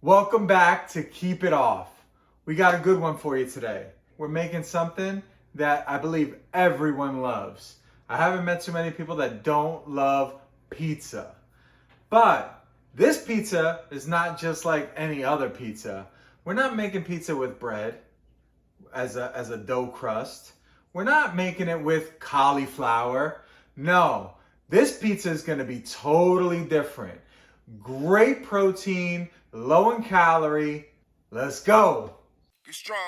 Welcome back to Keep It Off. We got a good one for you today. We're making something that I believe everyone loves. I haven't met too many people that don't love pizza. But this pizza is not just like any other pizza. We're not making pizza with bread as a dough crust. We're not making it with cauliflower. No, this pizza is going to be totally different. Great protein, low in calorie. Let's go. Be strong.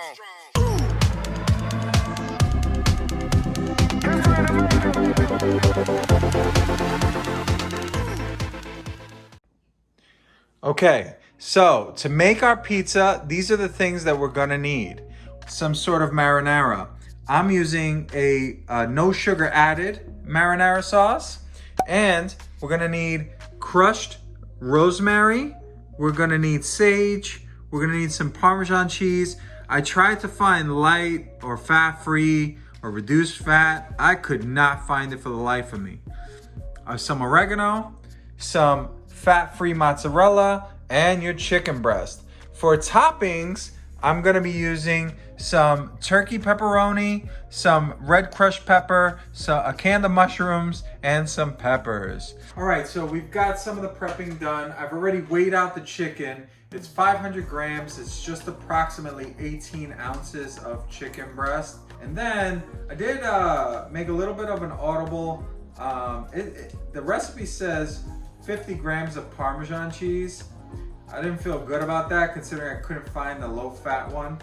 Okay, so to make our pizza, these are the things that we're gonna need. Some sort of marinara. I'm using a no sugar added marinara sauce. And we're gonna need crushed rosemary. We're gonna need sage. We're gonna need some Parmesan cheese. I tried to find light or fat-free or reduced fat. I could not find it for the life of me. Some oregano, some fat-free mozzarella, and your chicken breast. For toppings, I'm gonna be using some turkey pepperoni, some red crushed pepper, a can of mushrooms, and some peppers. All right, so we've got some of the prepping done. I've already weighed out the chicken. It's 500 grams. It's just approximately 18 ounces of chicken breast. And then I did make a little bit of an audible. The recipe says 50 grams of Parmesan cheese. I didn't feel good about that considering I couldn't find the low fat one.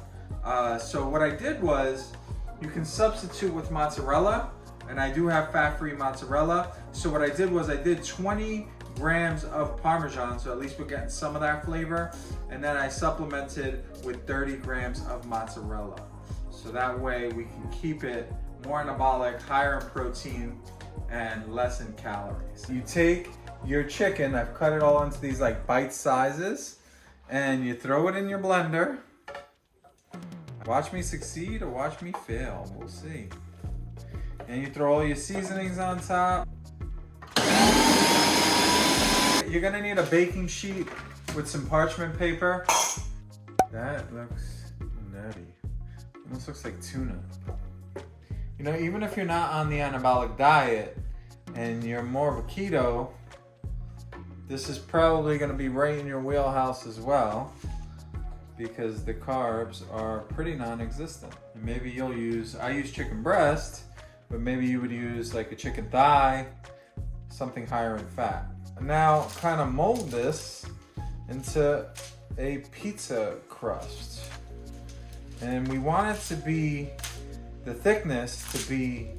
So what I did was, you can substitute with mozzarella, and I do have fat-free mozzarella. So what I did was I did 20 grams of Parmesan, so at least we're getting some of that flavor. And then I supplemented with 30 grams of mozzarella. So that way we can keep it more anabolic, higher in protein, and less in calories. You take your chicken, I've cut it all into these like bite sizes, and you throw it in your blender. Watch me succeed or watch me fail, we'll see. And you throw all your seasonings on top. You're gonna need a baking sheet with some parchment paper. That looks nutty. Almost looks like tuna. You know, even if you're not on the anabolic diet and you're more of a keto, this is probably gonna be right in your wheelhouse as well, because the carbs are pretty non-existent. And maybe you'll use, I use chicken breast, but maybe you would use like a chicken thigh, something higher in fat. And now kind of mold this into a pizza crust. And we want it to be, the thickness to be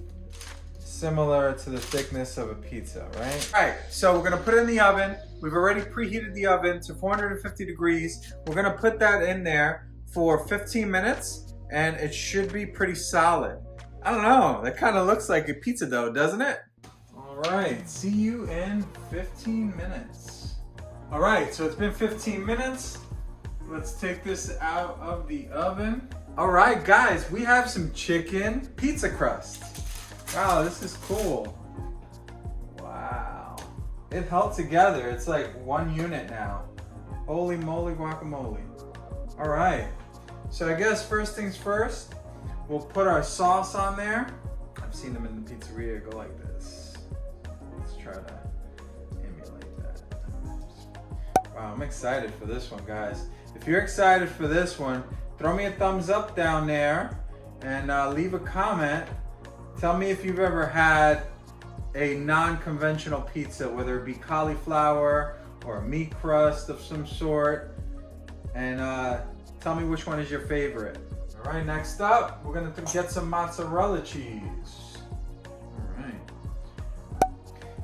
similar to the thickness of a pizza, right? All right, so we're gonna put it in the oven. We've already preheated the oven to 450 degrees. We're gonna put that in there for 15 minutes, and it should be pretty solid. I don't know, that kind of looks like a pizza dough, doesn't it? All right, see you in 15 minutes. All right, so it's been 15 minutes. Let's take this out of the oven. All right, guys, we have some chicken pizza crust. Wow, this is cool. Wow. It held together. It's like one unit now. Holy moly guacamole. All right. So I guess first things first, we'll put our sauce on there. I've seen them in the pizzeria go like this. Let's try to emulate that. Wow, I'm excited for this one, guys. If you're excited for this one, throw me a thumbs up down there and leave a comment. Tell me if you've ever had a non-conventional pizza, whether it be cauliflower or a meat crust of some sort. And tell me which one is your favorite. All right, next up, we're gonna get some mozzarella cheese. All right.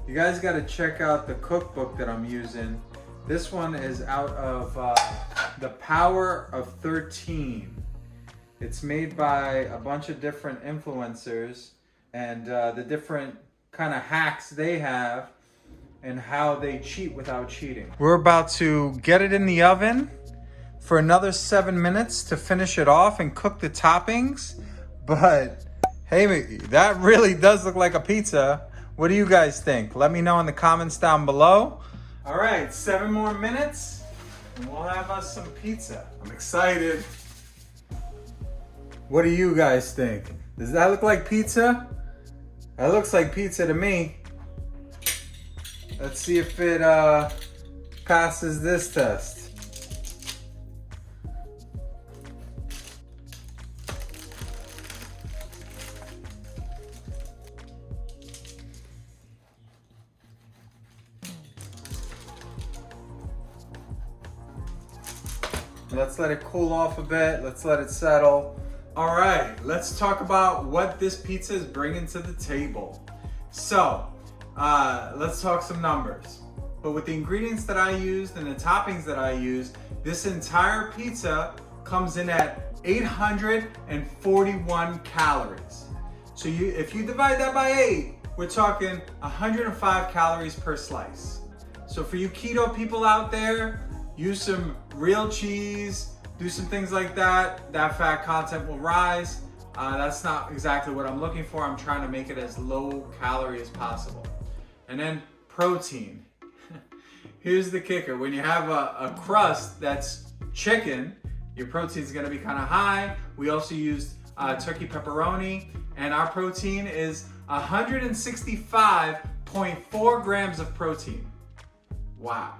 You guys gotta check out the cookbook that I'm using. This one is out of The Power of 13. It's made by a bunch of different influencers, and the different kind of hacks they have and how they cheat without cheating. We're about to get it in the oven for another 7 minutes to finish it off and cook the toppings. But hey, that really does look like a pizza. What do you guys think? Let me know in the comments down below. All right, 7 more minutes and we'll have us some pizza. I'm excited. What do you guys think? Does that look like pizza? That looks like pizza to me. Let's see if it passes this test. Let's let it cool off a bit. Let's let it settle. All right, let's talk about what this pizza is bringing to the table. So, let's talk some numbers. But with the ingredients that I used and the toppings that I used, this entire pizza comes in at 841 calories. So if you divide that by 8, we're talking 105 calories per slice. So for you keto people out there, use some real cheese, do some things like that. That fat content will rise. That's not exactly what I'm looking for. I'm trying to make it as low calorie as possible. And then protein. Here's the kicker. When you have a crust that's chicken, your protein is gonna be kind of high. We also used turkey pepperoni, and our protein is 165.4 grams of protein. Wow.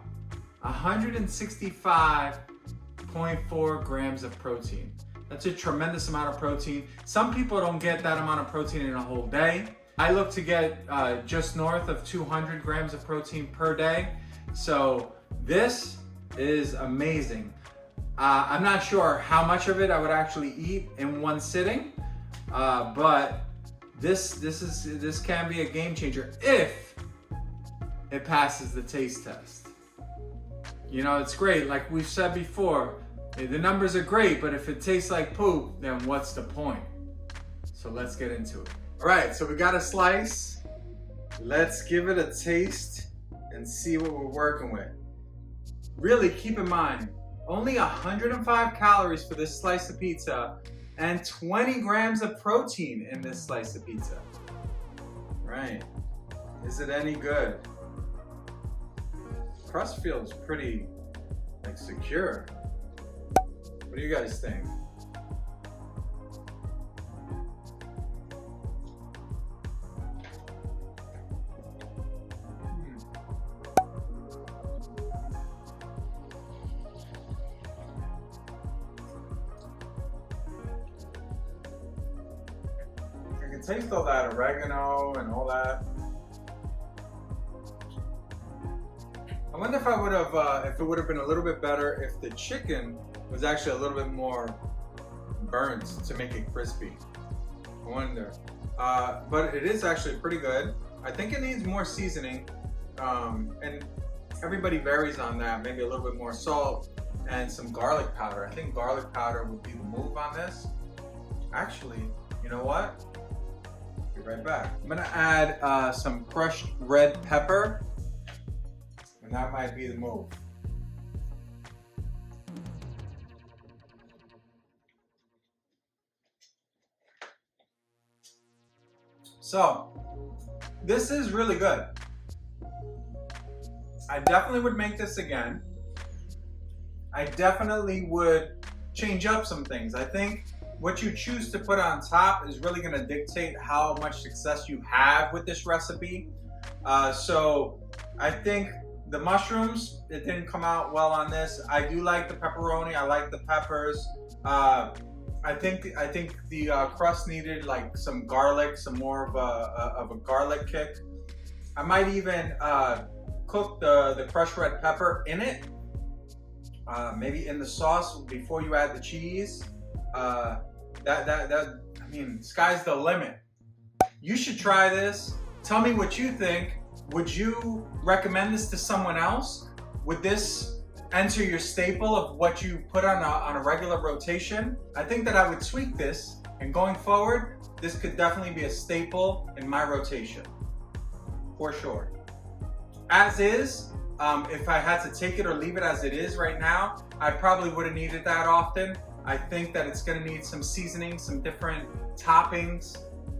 165.4 grams of protein. That's a tremendous amount of protein. Some people don't get that amount of protein in a whole day. I look to get just north of 200 grams of protein per day. So this is amazing. I'm not sure how much of it I would actually eat in one sitting, but this can be a game changer if it passes the taste test. You know, it's great. Like we've said before, the numbers are great, but if it tastes like poop, then what's the point? So let's get into it. All right, so we got a slice. Let's give it a taste and see what we're working with. Really keep in mind, only 105 calories for this slice of pizza and 20 grams of protein in this slice of pizza. Right, is it any good? Crust feels pretty secure. What do you guys think? I can taste all that oregano and all that. I wonder if I would have, if it would have been a little bit better if the chicken was actually a little bit more burnt to make it crispy. I wonder. But it is actually pretty good. I think it needs more seasoning, and everybody varies on that. Maybe a little bit more salt and some garlic powder. I think garlic powder would be the move on this. Actually, you know what? Be right back. I'm gonna add some crushed red pepper. And that might be the move. So, this is really good. I definitely would make this again. I definitely would change up some things. I think what you choose to put on top is really gonna dictate how much success you have with this recipe. So, I think the mushrooms, it didn't come out well on this. I do like the pepperoni. I like the peppers. I think the crust needed like some garlic, some more of a garlic kick. I might even cook the crushed red pepper in it, maybe in the sauce before you add the cheese. I mean, sky's the limit. You should try this. Tell me what you think. Would you recommend this to someone else? Would this enter your staple of what you put on a regular rotation? I think that I would tweak this, and going forward, this could definitely be a staple in my rotation, for sure. As is, if I had to take it or leave it as it is right now, I probably wouldn't eat it that often. I think that it's gonna need some seasoning, some different toppings,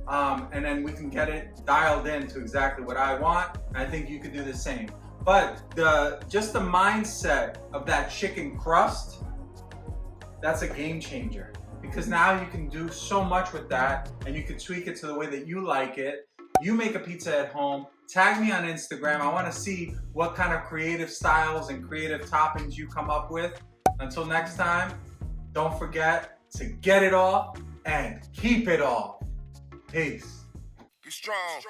and then we can get it dialed in to exactly what I want. I think you could do the same. But just the mindset of that chicken crust, that's a game changer. Because now you can do so much with that, and you can tweak it to the way that you like it. You make a pizza at home, tag me on Instagram. I want to see what kind of creative styles and creative toppings you come up with. Until next time, don't forget to get it off and keep it off. Peace. Get strong.